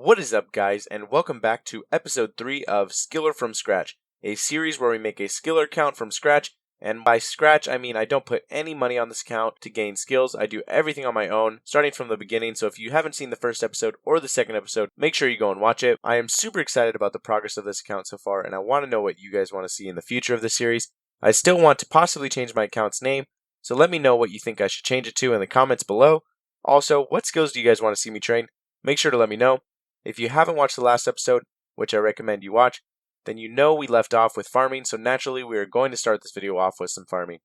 What is up, guys, and welcome back to episode 3 of Skiller from Scratch, a series where we make a Skiller account from scratch. And by scratch, I mean I don't put any money on this account to gain skills. I do everything on my own, starting from the beginning. So if you haven't seen the first episode or the second episode, make sure you go and watch it. I am super excited about the progress of this account so far, and I want to know what you guys want to see in the future of the series. I still want to possibly change my account's name, so let me know what you think I should change it to in the comments below. Also, what skills do you guys want to see me train? Make sure to let me know. If you haven't watched the last episode, which I recommend you watch, then you know we left off with farming, so naturally we are going to start this video off with some farming.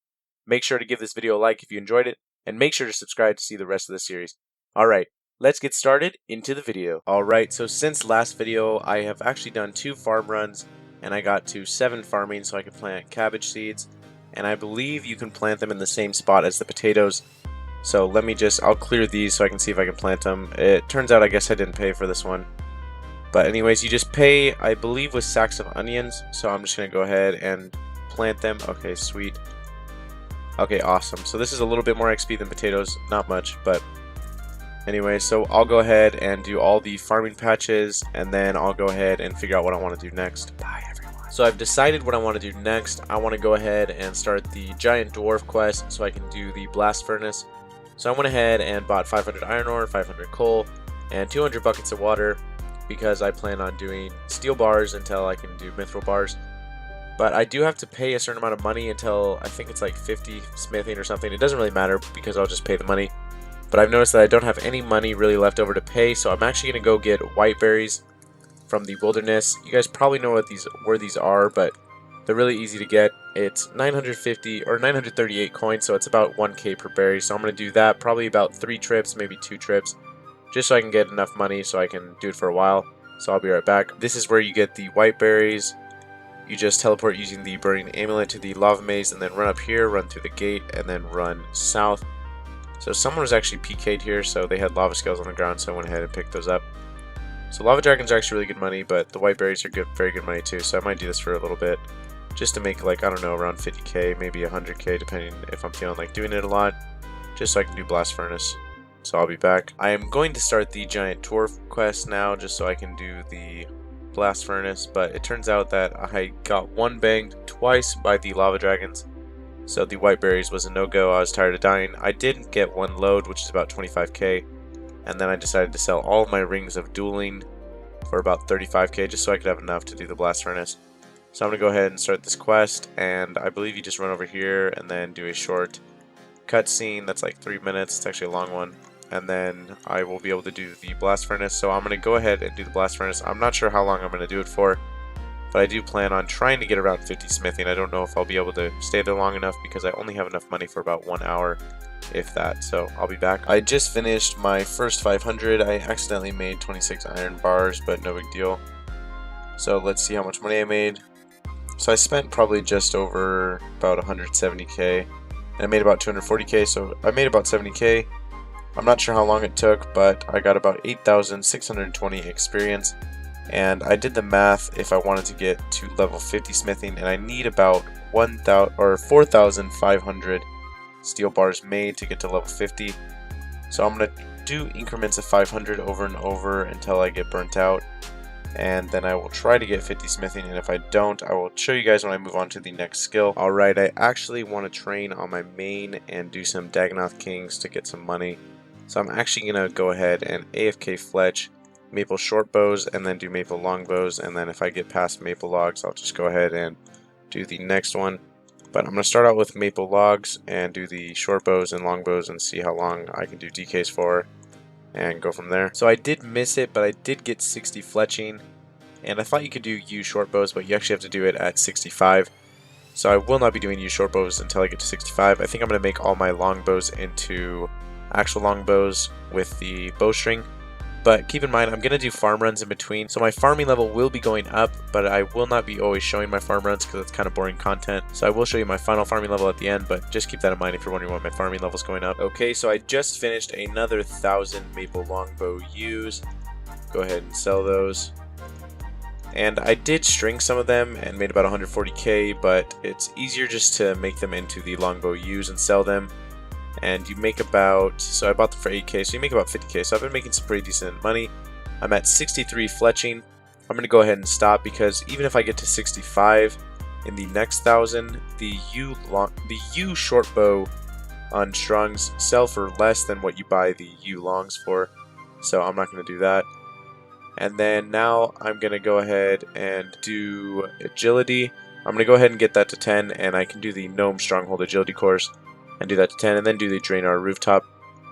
Make sure to give this video a like if you enjoyed it, and make sure to subscribe to see the rest of the series. Alright, let's get started into the video. Alright, so since last video, I have actually done 2 farm runs, and I got to 7 farming so I could plant cabbage seeds, and I believe you can plant them in the same spot as the potatoes. So I'll clear these so I can see if I can plant them. It turns out I guess I didn't pay for this one. But anyways, you just pay, I believe, with sacks of onions. So I'm just going to go ahead and plant them. Okay, sweet. Okay, awesome. So this is a little bit more XP than potatoes. Not much, but anyway, so I'll go ahead and do all the farming patches, and then I'll go ahead and figure out what I want to do next. Bye, everyone. So I've decided what I want to do next. I want to go ahead and start the giant dwarf quest so I can do the blast furnace. So I went ahead and bought 500 iron ore, 500 coal, and 200 buckets of water because I plan on doing steel bars until I can do mithril bars. But I do have to pay a certain amount of money until I think it's like 50 smithing or something. It doesn't really matter because I'll just pay the money. But I've noticed that I don't have any money really left over to pay, so I'm actually going to go get white berries from the wilderness. You guys probably know where these are, but they're really easy to get. It's 950 or 938 coins, so it's about 1k per berry. So I'm going to do that probably about 3 trips, maybe 2 trips, just so I can get enough money so I can do it for a while. So I'll be right back. This is where you get the white berries. You just teleport using the burning amulet to the lava maze, and then run up here, run through the gate, and then run south. So someone was actually PK'd here, so they had lava scales on the ground, so I went ahead and picked those up. So lava dragons are actually really good money, but the white berries are very good money too, so I might do this for a little bit. Just to make, like, I don't know, around 50k, maybe 100k, depending if I'm feeling like doing it a lot, just so I can do blast furnace. So I'll be back. I am going to start the giant dwarf quest now, just so I can do the blast furnace, but it turns out that I got one banged twice by the lava dragons, so the white berries was a no-go. I was tired of dying. I did get one load, which is about 25k, and then I decided to sell all of my rings of dueling for about 35k, just so I could have enough to do the blast furnace. So I'm going to go ahead and start this quest, and I believe you just run over here and then do a short cutscene that's like 3 minutes. It's actually a long one, and then I will be able to do the blast furnace. So I'm going to go ahead and do the blast furnace. I'm not sure how long I'm going to do it for, but I do plan on trying to get around 50 smithing. I don't know if I'll be able to stay there long enough because I only have enough money for about 1 hour, if that. So I'll be back. I just finished my first 500. I accidentally made 26 iron bars, but no big deal. So let's see how much money I made. So I spent probably just over about 170k, and I made about 240k, so I made about 70k. I'm not sure how long it took, but I got about 8,620 experience, and I did the math if I wanted to get to level 50 smithing, and I need about 4,500 steel bars made to get to level 50. So I'm going to do increments of 500 over and over until I get burnt out. And then I will try to get 50 smithing, and if I don't, I will show you guys when I move on to the next skill. Alright, I actually want to train on my main and do some Dagonoth Kings to get some money. So I'm actually going to go ahead and AFK Fletch, Maple Short Bows, and then do Maple Long Bows, and then if I get past Maple Logs, I'll just go ahead and do the next one. But I'm going to start out with Maple Logs and do the Short Bows and Long Bows and see how long I can do DKs for, and go from there. So I did miss it, but I did get 60 fletching, and I thought you could do U short bows, but you actually have to do it at 65. So I will not be doing U short bows until I get to 65. I think I'm going to make all my long bows into actual long bows with the bowstring. But keep in mind, I'm going to do farm runs in between, so my farming level will be going up, but I will not be always showing my farm runs because it's kind of boring content. So I will show you my final farming level at the end, but just keep that in mind if you're wondering why my farming level is going up. Okay, so I just finished another 1,000 maple longbow U's. Go ahead and sell those. And I did string some of them and made about 140k, but it's easier just to make them into the longbow U's and sell them. And you make about, so I bought them for 8k, so you make about 50k, so I've been making some pretty decent money. I'm at 63 fletching. I'm going to go ahead and stop because even if I get to 65 in the next 1,000, the U short bow unstrungs sell for less than what you buy the U longs for, so I'm not going to do that. And then now I'm going to go ahead and do agility. I'm going to go ahead and get that to 10, and I can do the Gnome Stronghold agility course and do that to 10, and then do the Draenor rooftop.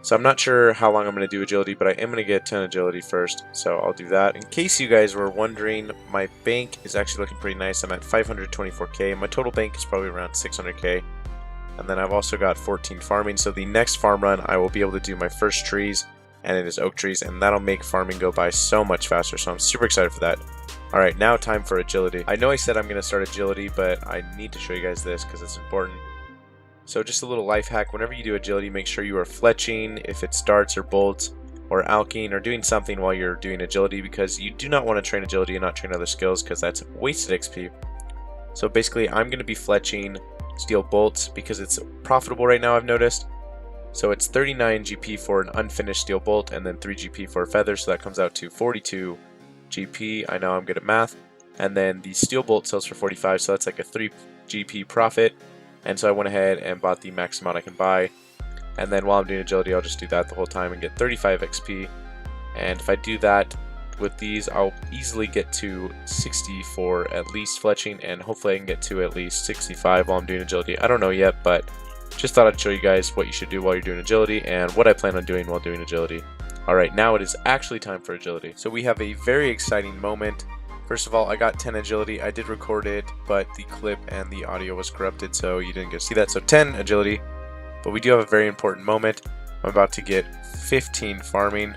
So I'm not sure how long I'm going to do agility, but I am going to get 10 agility first, so I'll do that. In case you guys were wondering, my bank is actually looking pretty nice. I'm at 524k. My total bank is probably around 600k. And then I've also got 14 farming, so the next farm run I will be able to do my first trees, and it is oak trees, and that'll make farming go by so much faster, so I'm super excited for that. Alright, now time for agility. I know I said I'm going to start agility, but I need to show you guys this because it's important. So just a little life hack, whenever you do agility, make sure you are fletching, if it's darts or bolts, or alching, or doing something while you're doing agility, because you do not want to train agility and not train other skills, because that's wasted XP. So basically, I'm going to be fletching steel bolts because it's profitable right now, I've noticed. So it's 39 GP for an unfinished steel bolt, and then 3 GP for a feather, so that comes out to 42 GP. I know I'm good at math. And then the steel bolt sells for 45, so that's like a 3 GP profit. And so I went ahead and bought the max amount I can buy. And then while I'm doing agility, I'll just do that the whole time and get 35 XP. And if I do that with these, I'll easily get to 60 for at least fletching, and hopefully I can get to at least 65 while I'm doing agility. I don't know yet, but just thought I'd show you guys what you should do while you're doing agility and what I plan on doing while doing agility. Alright, now it is actually time for agility. So we have a very exciting moment. First of all, I got 10 agility. I did record it, but the clip and the audio was corrupted, so you didn't get to see that. So 10 agility, but we do have a very important moment. I'm about to get 15 farming.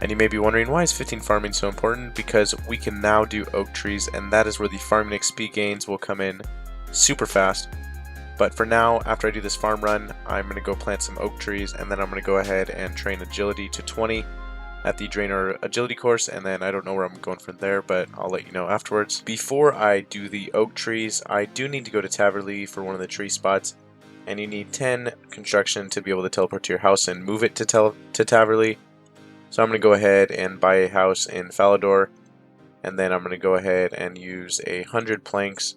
And you may be wondering, why is 15 farming so important? Because we can now do oak trees, and that is where the farming XP gains will come in super fast. But for now, after I do this farm run, I'm going to go plant some oak trees, and then I'm going to go ahead and train agility to 20 at the Draenor agility course, and then I don't know where I'm going from there, but I'll let you know afterwards. Before I do the oak trees, I do need to go to Taverley for one of the tree spots, and you need 10 construction to be able to teleport to your house and move it to Taverley. So I'm going to go ahead and buy a house in Falador, and then I'm going to go ahead and use 100 planks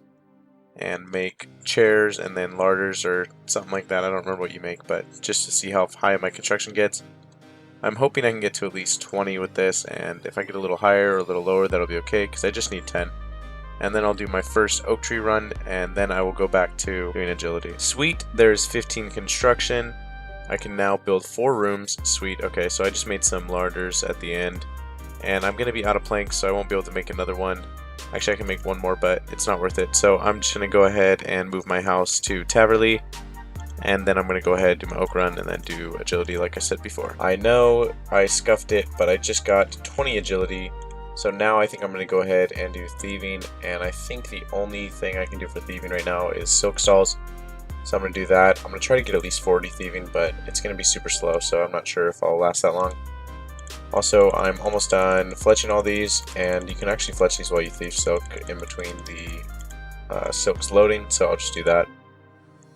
and make chairs and then larders or something like that. I don't remember what you make, but just to see how high my construction gets. I'm hoping I can get to at least 20 with this, and if I get a little higher or a little lower, that'll be okay, because I just need 10. And then I'll do my first oak tree run, and then I will go back to doing agility. Sweet, there's 15 construction. I can now build 4 rooms. Sweet. Okay, so I just made some larders at the end, and I'm going to be out of planks, so I won't be able to make another one. Actually, I can make one more, but it's not worth it. So I'm just going to go ahead and move my house to Taverley, and then I'm going to go ahead, do my oak run, and then do agility like I said before. I know I scuffed it, but I just got 20 agility, so now I think I'm going to go ahead and do thieving, and I think the only thing I can do for thieving right now is silk stalls. So I'm going to do that. I'm going to try to get at least 40 thieving, but it's going to be super slow, so I'm not sure if I'll last that long. Also, I'm almost done fletching all these, and you can actually fletch these while you thieve silk in between the silks loading, so I'll just do that.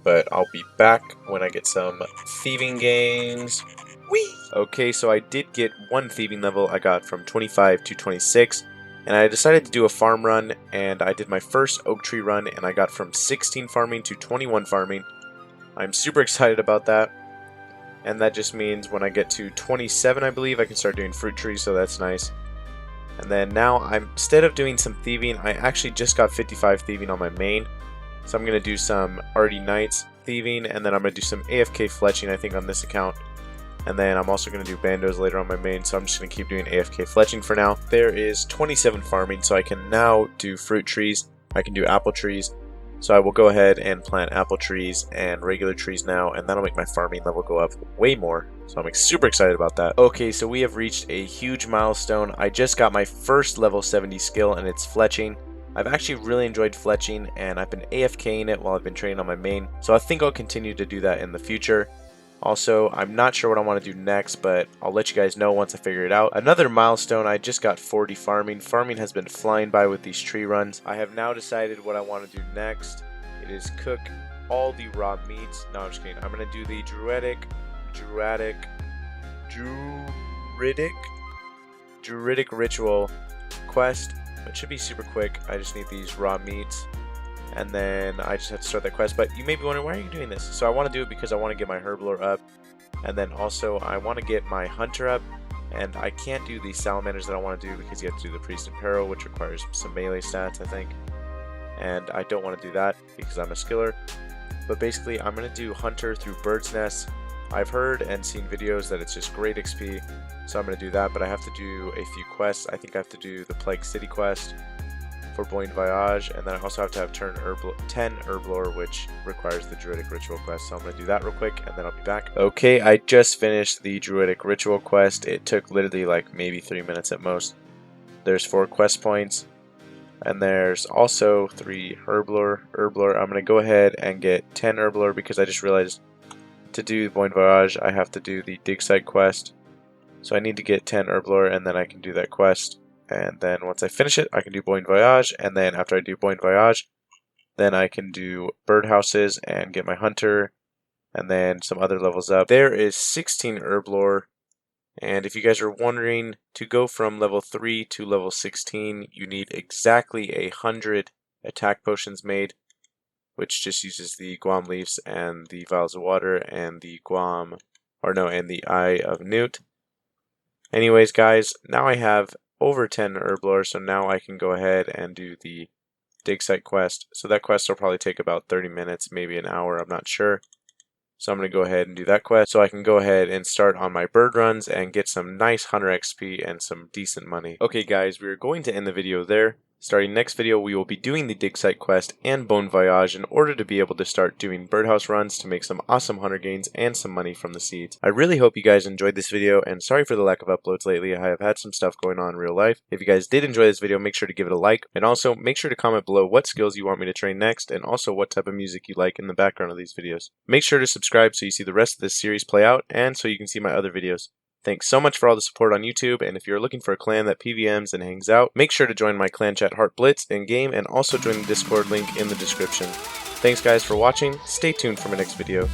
But I'll be back when I get some thieving gains. Whee! Okay, so I did get 1 thieving level. I got from 25 to 26. And I decided to do a farm run, and I did my first oak tree run, and I got from 16 farming to 21 farming. I'm super excited about that, and that just means when I get to 27, I believe, I can start doing fruit trees, so that's nice. And then now, instead of doing some thieving, I actually just got 55 thieving on my main, so I'm going to do some Arty Knights thieving, and then I'm going to do some AFK fletching, I think, on this account. And then I'm also going to do bandos later on my main, so I'm just going to keep doing AFK fletching for now. There is 27 farming, so I can now do fruit trees. I can do apple trees. So I will go ahead and plant apple trees and regular trees now, and that'll make my farming level go up way more. So I'm super excited about that. Okay, so we have reached a huge milestone. I just got my first level 70 skill, and it's fletching. I've actually really enjoyed fletching, and I've been AFKing it while I've been training on my main. So I think I'll continue to do that in the future. Also, I'm not sure what I want to do next, but I'll let you guys know once I figure it out. Another milestone, I just got 40 farming. Farming has been flying by with these tree runs. I have now decided what I want to do next. It is cook all the raw meats. No, I'm just kidding. I'm going to do the Druidic Ritual quest. It should be super quick. I just need these raw meats, and then I just have to start that quest. But you may be wondering, why are you doing this? So I want to do it because I want to get my herblore up, and then also I want to get my hunter up. And I can't do the salamanders that I want to do because you have to do the priest in peril, which requires some melee stats, I think. And I don't want to do that because I'm a skiller. But basically, I'm going to do hunter through bird's nest. I've heard and seen videos that it's just great XP, so I'm going to do that. But I have to do a few quests. I think I have to do the Plague City quest for Bon Voyage, and then I also have to have 10 herblore, which requires the Druidic Ritual quest. So I'm going to do that real quick, and then I'll be back. Okay, I just finished the Druidic Ritual quest. It took literally like maybe 3 minutes at most. There's 4 quest points, and there's also 3 herblore. I'm going to go ahead and get 10 herblore because I just realized to do Bon Voyage, I have to do the dig site quest. So I need to get 10 herblore, and then I can do that quest. And then once I finish it, I can do Bon Voyage, and then after I do Bon Voyage, then I can do birdhouses and get my hunter, and then some other levels up. There is 16 herblore, and if you guys are wondering, to go from level 3 to level 16, you need exactly 100 attack potions made, which just uses the Guam leaves and the vials of water and the and the Eye of Newt. Anyways, guys, now I have over 10 herblore, so now I can go ahead and do the dig site quest. So that quest will probably take about 30 minutes, maybe an hour, I'm not sure. So I'm going to go ahead and do that quest so I can go ahead and start on my bird runs and get some nice hunter XP and some decent money. Okay guys, we are going to end the video there. Starting next video, we will be doing the dig site quest and Bon Voyage in order to be able to start doing birdhouse runs to make some awesome hunter gains and some money from the seeds. I really hope you guys enjoyed this video, and sorry for the lack of uploads lately. I have had some stuff going on in real life. If you guys did enjoy this video, make sure to give it a like, and also make sure to comment below what skills you want me to train next, and also what type of music you like in the background of these videos. Make sure to subscribe so you see the rest of this series play out, and so you can see my other videos. Thanks so much for all the support on YouTube, and if you're looking for a clan that PVMs and hangs out, make sure to join my clan chat Hartblitz in-game, and also join the Discord link in the description. Thanks guys for watching, stay tuned for my next video.